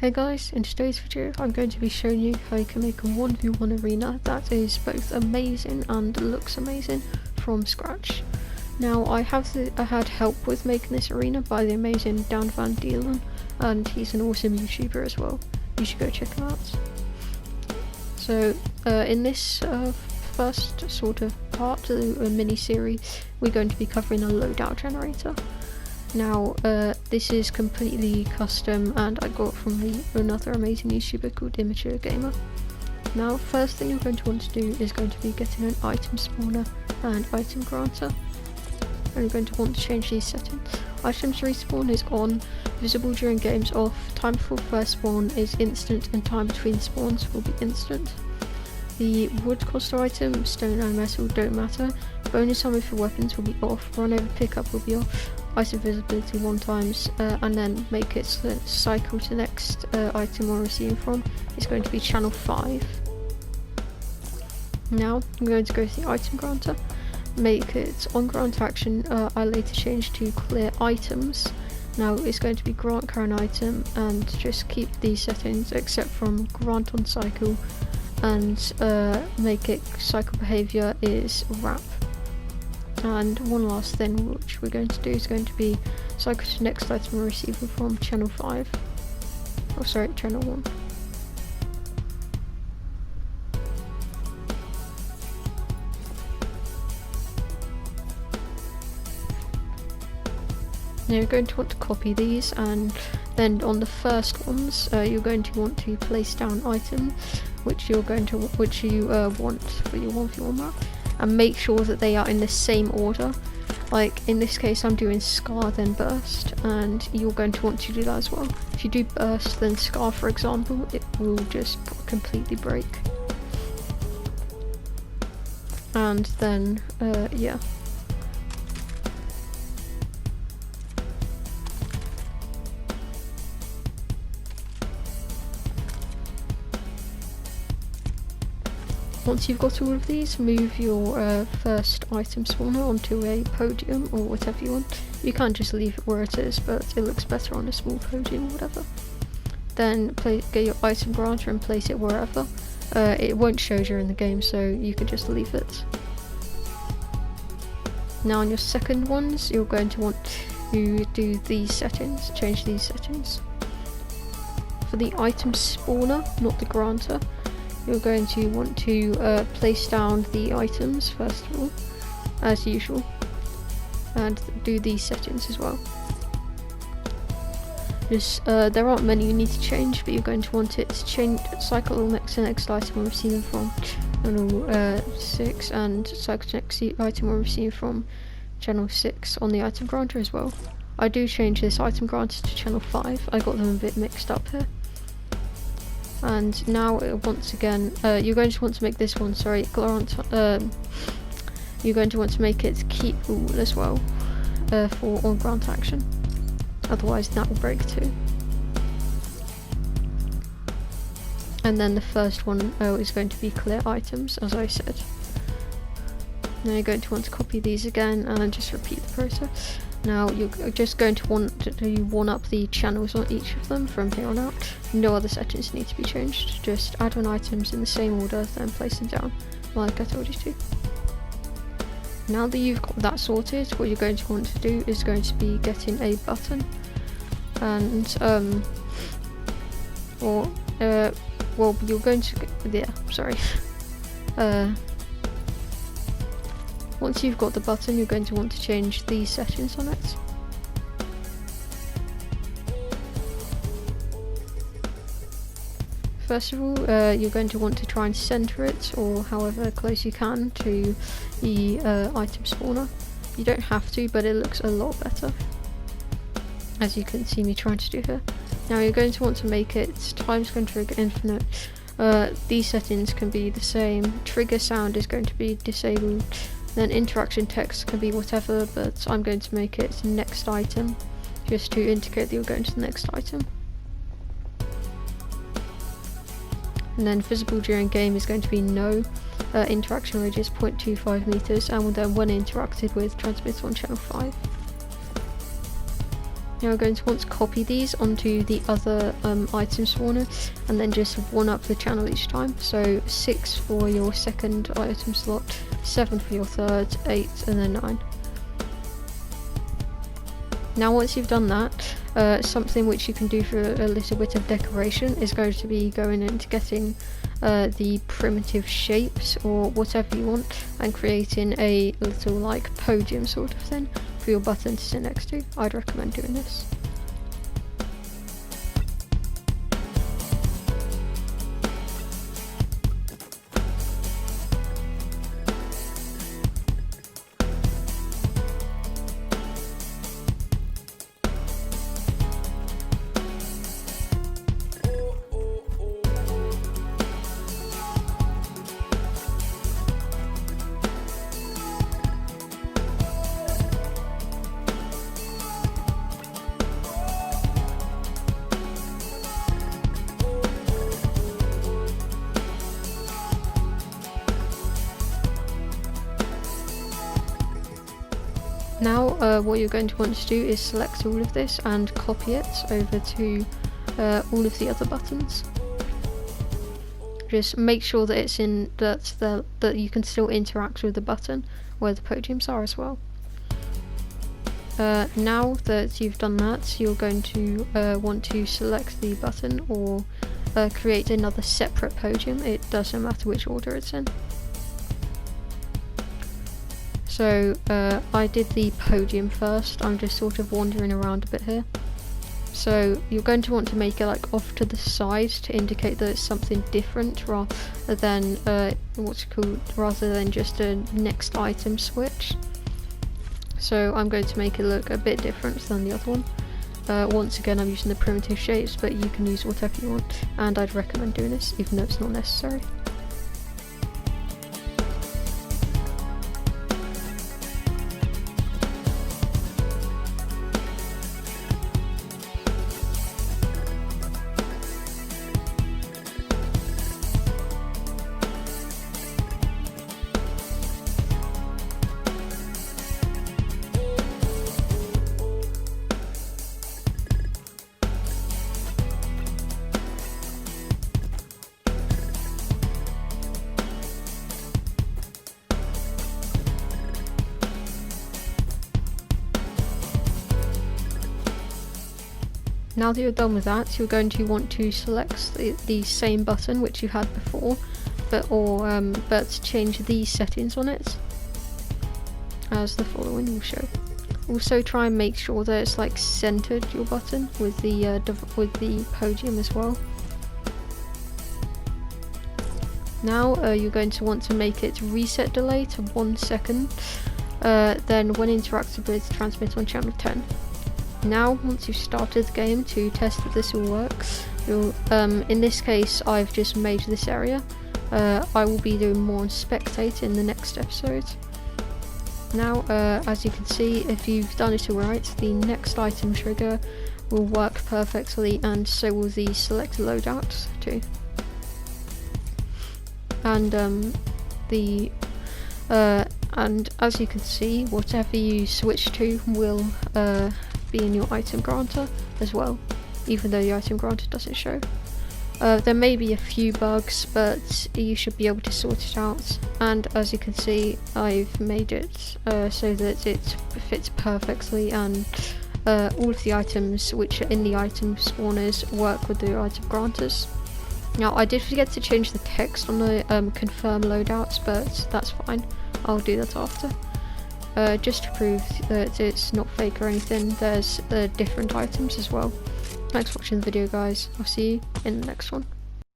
Hey guys, in today's video I'm going to be showing you how you can make a 1v1 arena that is both amazing and looks amazing from scratch. Now I had help with making this arena by the amazing Dan Van Deelen, and he's an awesome YouTuber as well. You should go check him out. So in this first sort of part of the mini-series, we're going to be covering a loadout generator. Now this is completely custom and I got it from another amazing YouTuber called Immature Gamer. Now first thing you're going to want to do is going to be getting an item spawner and item granter, and you're going to want to change these settings. Items respawn is on, visible during games off, time before first spawn is instant, and time between spawns will be instant. The wood cost item, stone and metal don't matter. Bonus ammo for weapons will be off, run over pickup will be off, item visibility 1 times, and then make it so that cycle to the next item we're receiving from is going to be channel 5. Now I'm going to go to the item granter, make it on grant action. I later changed to clear items. Now it's going to be grant current item, and just keep these settings except from grant on cycle, and make it cycle behavior is wrap. And one last thing which we're going to do is going to be cycle to next item we're receiving from channel 5. Oh sorry, channel 1. Now you're going to want to copy these, and then on the first ones you're going to want to place down items which you want for your 1v1 map, and make sure that they are in the same order. Like in this case I'm doing Scar then Burst, and you're going to want to do that as well. If you do Burst then Scar for example, it will just completely break. And then yeah. Once you've got all of these, move your first item spawner onto a podium or whatever you want. You can't just leave it where it is, but it looks better on a small podium or whatever. Then get your item granter and place it wherever. It won't show during the game, so you can just leave it. Now on your second ones, you're going to want to do these settings, change these settings. For the item spawner, not the granter, you're going to want to place down the items first of all, as usual, and do these settings as well. There aren't many you need to change, but you're going to want it to change cycle next to next item we're receiving from channel 6, and cycle to next item we're receiving from channel 6 on the item granter as well. I do change this item granter to channel 5, I got them a bit mixed up here. And now once again, you're going to want to make this one, grant, you're going to want to make it keep all as well for on grant action, otherwise that will break too. And then the first one is going to be clear items, as I said. Now you're going to want to copy these again and just repeat the process. Now you're just going to want to do 1-up the channels on each of them from here on out. No other settings need to be changed, just add on items in the same order, then place them down like I told you to. Now that you've got that sorted, what you're going to want to do is going to be getting a button, and well you're going to once you've got the button, you're going to want to change these settings on it. First of all, you're going to want to try and center it, or however close you can to the item spawner. You don't have to, but it looks a lot better, as you can see me trying to do here. Now you're going to want to make it times gun trigger infinite. These settings can be the same. Trigger sound is going to be disabled. Then interaction text can be whatever, but I'm going to make it next item, just to indicate that you're going to the next item. And then visible during game is going to be no, interaction radius 0.25 meters, and then when interacted with, transmit on channel 5. Now we're going to want to copy these onto the other item spawner, and then just one up the channel each time. So 6 for your second item slot, 7 for your third, 8, and then 9. Now once you've done that, something which you can do for a little bit of decoration is going to be going into getting the primitive shapes or whatever you want, and creating a little like podium sort of thing for your button to sit next to. I'd recommend doing this. Now what you're going to want to do is select all of this and copy it over to all of the other buttons. Just make sure that it's in that you can still interact with the button where the podiums are as well. Now that you've done that, you're going to want to select the button or create another separate podium. It doesn't matter which order it's in. So I did the podium first. I'm just sort of wandering around a bit here. So you're going to want to make it like off to the side to indicate that it's something different rather than rather than just a next item switch. So I'm going to make it look a bit different than the other one. Once again, I'm using the primitive shapes, but you can use whatever you want, and I'd recommend doing this even though it's not necessary. Now that you're done with that, you're going to want to select the same button which you had before, but change these settings on it, as the following will show. Also try and make sure that it's like centered, your button, with the podium as well. Now you're going to want to make it reset delay to 1 second, then when interacted with, transmit on channel 10. Now, once you've started the game, to test if this will work, in this case I've just made this area. I will be doing more on spectate in the next episode. Now, as you can see, if you've done it alright, the next item trigger will work perfectly, and so will the select loadouts too. And and as you can see, whatever you switch to will be in your item granter as well, even though the item granter doesn't show. There may be a few bugs, but you should be able to sort it out. And as you can see, I've made it so that it fits perfectly, and all of the items which are in the item spawners work with the item granters. Now, I did forget to change the text on the confirm loadouts, but that's fine. I'll do that after. Just to prove that it's not fake or anything, there's different items as well. Thanks for watching the video, guys. I'll see you in the next one.